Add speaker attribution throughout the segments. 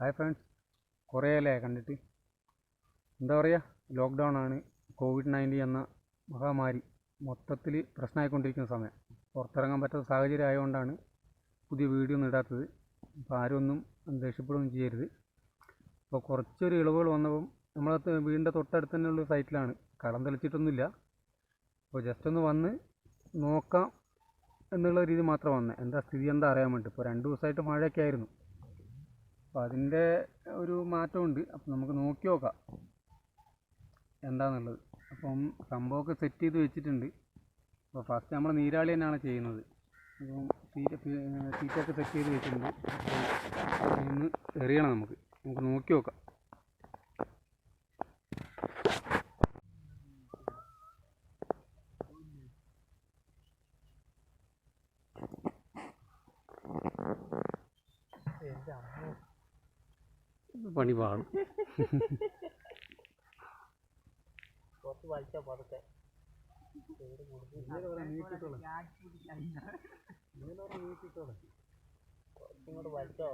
Speaker 1: Hi friends, കുറേയല്ലേ കണ്ടിട്ട്. എന്താ പറയുക, ലോക്ക്ഡൗൺ ആണ്. COVID-19 എന്ന മഹാമാരി മൊത്തത്തിൽ പ്രശ്നമായിക്കൊണ്ടിരിക്കുന്ന സമയം. പുറത്തിറങ്ങാൻ പറ്റാത്ത സാഹചര്യം ആയതുകൊണ്ടാണ് പുതിയ വീഡിയോ ഒന്നും ഇടാത്തത്. അപ്പോൾ ആരൊന്നും ദേഷ്യപ്പെടുകയൊന്നും ചെയ്യരുത്. അപ്പോൾ കുറച്ചൊരു ഇളവുകൾ വന്നപ്പം നമ്മളെ വീടിൻ്റെ തൊട്ടടുത്ത് തന്നെയുള്ള സൈറ്റിലാണ്, കളം തെളിച്ചിട്ടൊന്നുമില്ല. അപ്പോൾ ജസ്റ്റ് ഒന്ന് വന്ന് നോക്കാം എന്നുള്ള രീതി മാത്രം വന്നത്. എന്താ സ്ഥിതി എന്താ അറിയാൻ വേണ്ടി. ഇപ്പോൾ 2 ദിവസമായിട്ട് മഴയൊക്കെ ആയിരുന്നു. അപ്പോൾ അതിൻ്റെ ഒരു മാറ്റമുണ്ട്. അപ്പം നമുക്ക് നോക്കി നോക്കാം എന്താണെന്നുള്ളത്. അപ്പം സംഭവമൊക്കെ സെറ്റ് ചെയ്ത് വെച്ചിട്ടുണ്ട്. അപ്പോൾ ഫസ്റ്റ് നമ്മൾ നീരാളി തന്നെയാണ് ചെയ്യുന്നത്. അപ്പം തീറ്റയൊക്കെ സെറ്റ് ചെയ്ത് വെച്ചിട്ടുണ്ട്. അപ്പോൾ ഒന്ന് എറിയണം, നമുക്ക് നോക്കി നോക്കാം. പണി പാടും.
Speaker 2: കുറച്ച് വലിച്ചാൽ പതുക്കെ ഇങ്ങോട്ട് വലിച്ചോ.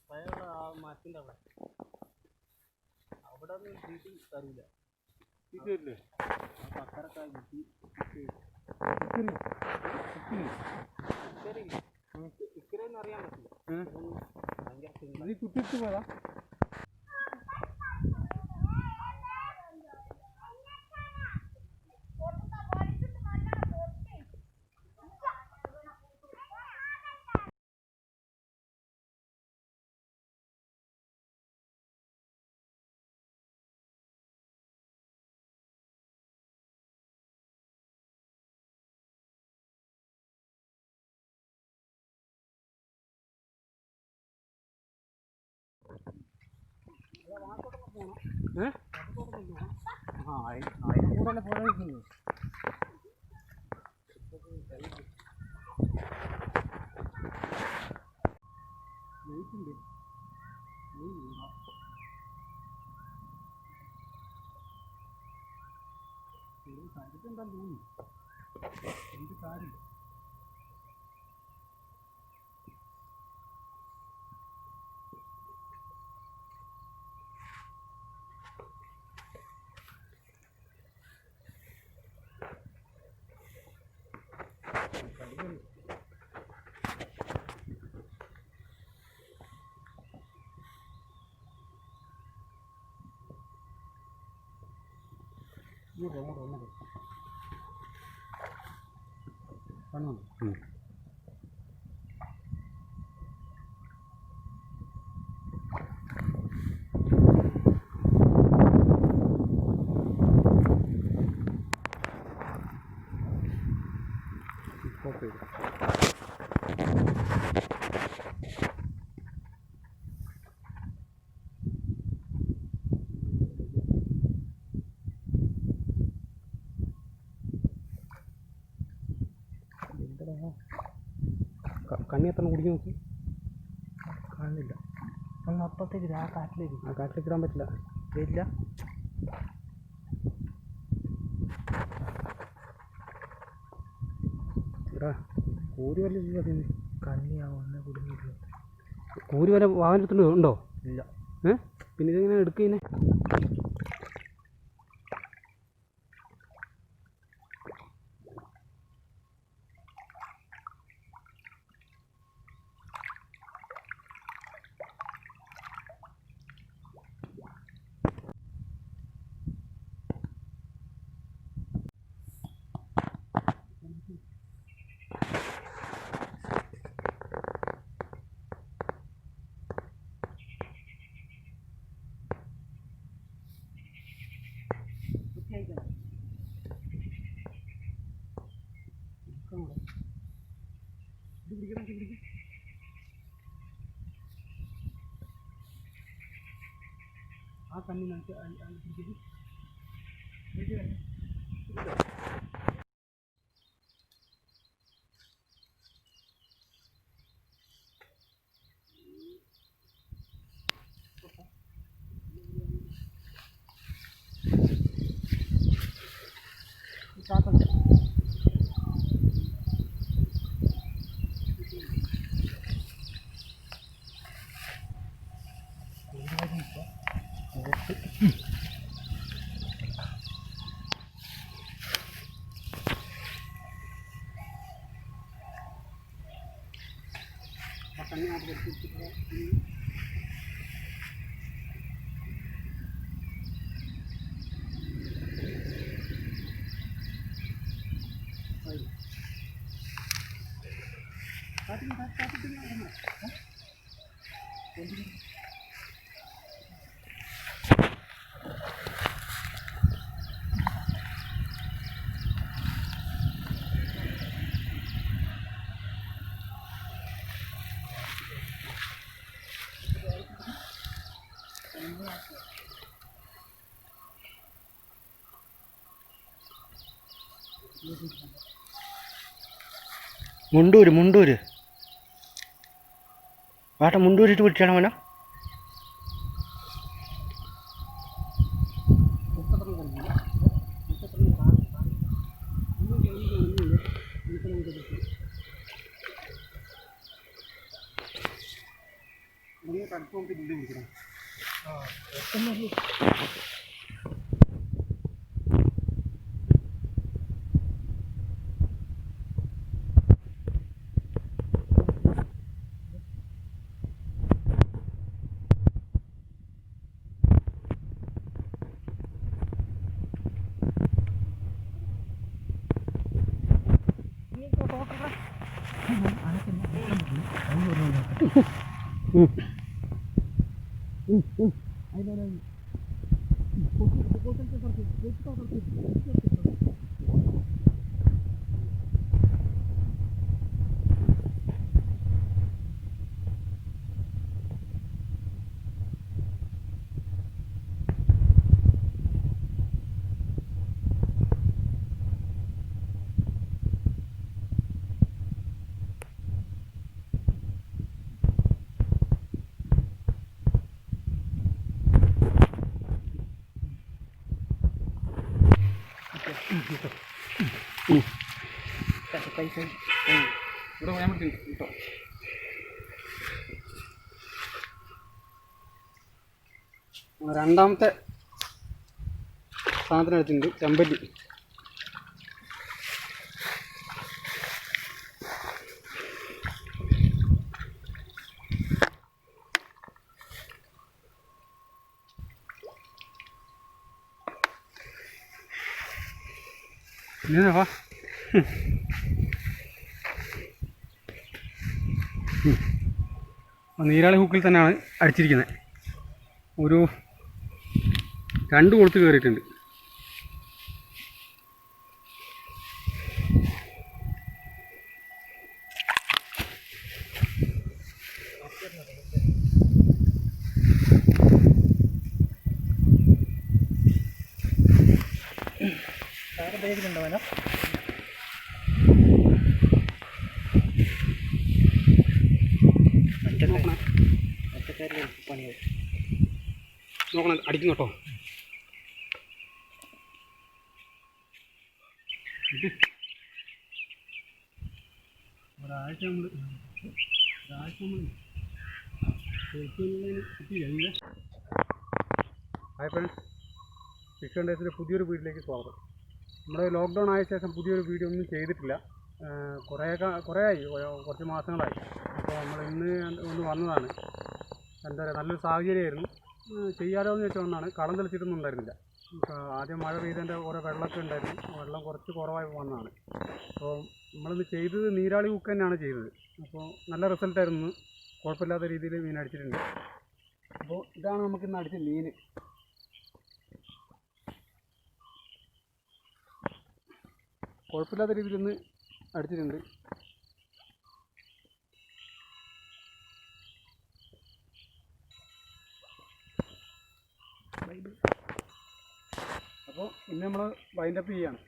Speaker 2: പഴയുള്ള ആ മരത്തിൻ്റെ അവിടെ ഒന്നും തീറ്റി തരൂല.
Speaker 1: തീറ്റയില്ലേ?
Speaker 2: പക്കരക്കായി ഇക്കരെന്ന് അറിയാൻ പറ്റില്ല. ഭയങ്കര
Speaker 1: കുത്തിട്ട് പോയതാ.
Speaker 2: അതിന് കൂടെ പോയിരിക്കുന്നു. എന്താ തോന്നുന്നു എന്ത് കാര്യം.
Speaker 1: കണ്ണി എത്ര കുടിക്കാൻ നോക്കി
Speaker 2: കാണുന്നില്ല. ഒന്ന് അപ്പുറത്തേക്ക് ആ കാട്ടിലേക്ക്
Speaker 1: ഇടാൻ പറ്റില്ല.
Speaker 2: വരില്ല.
Speaker 1: എടാ കൂരി വല്ല ചെയ്യുന്നത്
Speaker 2: കണ്ണിയാവുന്ന കുടുങ്ങിയിട്ടില്ല.
Speaker 1: കൂരി വല്ല വാഹനത്തിൻ്റെ ഉണ്ടോ?
Speaker 2: ഇല്ല.
Speaker 1: പിന്നെ ഇതെങ്ങനെ എടുക്കുന്നേ? ആ കണ്ണിനകത്ത് കാത്തുണ്ട്. മുണ്ടൂര് വാട്ട മുണ്ടൂരിട്ട് പിടിച്ചാണോ മോനെ? രണ്ടാമത്തെ സാധനത്തിന് എടുത്തിട്ടുണ്ട്, ചെമ്പല്ലി. വാ നീരാളി ഹൂക്കിൽ തന്നെയാണ് അടിച്ചിരിക്കുന്നത്. ഒരു 2 കൊളുത്ത് കയറിയിട്ടുണ്ട്. നോക്കണം, അടിക്കും കേട്ടോ. ഒരാഴ്ച നമ്മൾ കിട്ടിയില്ല. ഹായ് ഫ്രണ്ട്സ്, ഫിഷ് ഹണ്ടേഴ്സിൻ്റെ പുതിയൊരു വീഡിയോയിലേക്ക് സ്വാഗതം. നമ്മുടെ ലോക്ക്ഡൗൺ ആയ ശേഷം പുതിയൊരു വീഡിയോ ഒന്നും ചെയ്തിട്ടില്ല. കുറേയായി, കുറച്ച് മാസങ്ങളായി. അപ്പോൾ നമ്മൾ ഇന്ന് ഒന്ന് വന്നതാണ്. എന്താ പറയുക, നല്ലൊരു സാഹചര്യമായിരുന്നു. ചെയ്യാലോ എന്ന് വെച്ചാൽ ഒന്നാണ്, കളം തെളിച്ചിട്ടൊന്നും ഉണ്ടായിരുന്നില്ല. ആദ്യം മഴ പെയ്തതിൻ്റെ കുറേ വെള്ളമൊക്കെ ഉണ്ടായിരുന്നു. വെള്ളം കുറച്ച് കുറവായി വന്നതാണ്. അപ്പോൾ നമ്മളിന്ന് ചെയ്തത് നീരാളി ഹുക്ക് തന്നെയാണ് ചെയ്തത്. അപ്പോൾ നല്ല റിസൾട്ടായിരുന്നു. കുഴപ്പമില്ലാത്ത രീതിയിൽ മീൻ അടിച്ചിട്ടുണ്ട്. അപ്പോൾ ഇതാണ് നമുക്കിന്ന് അടിച്ച മീൻ. കുഴപ്പമില്ലാത്ത രീതിയിൽ ഇന്ന് അടിച്ചിട്ടുണ്ട്. അപ്പോൾ ഇന്ന് നമ്മൾ വൈൻഡപ്പ് ചെയ്യാണ്.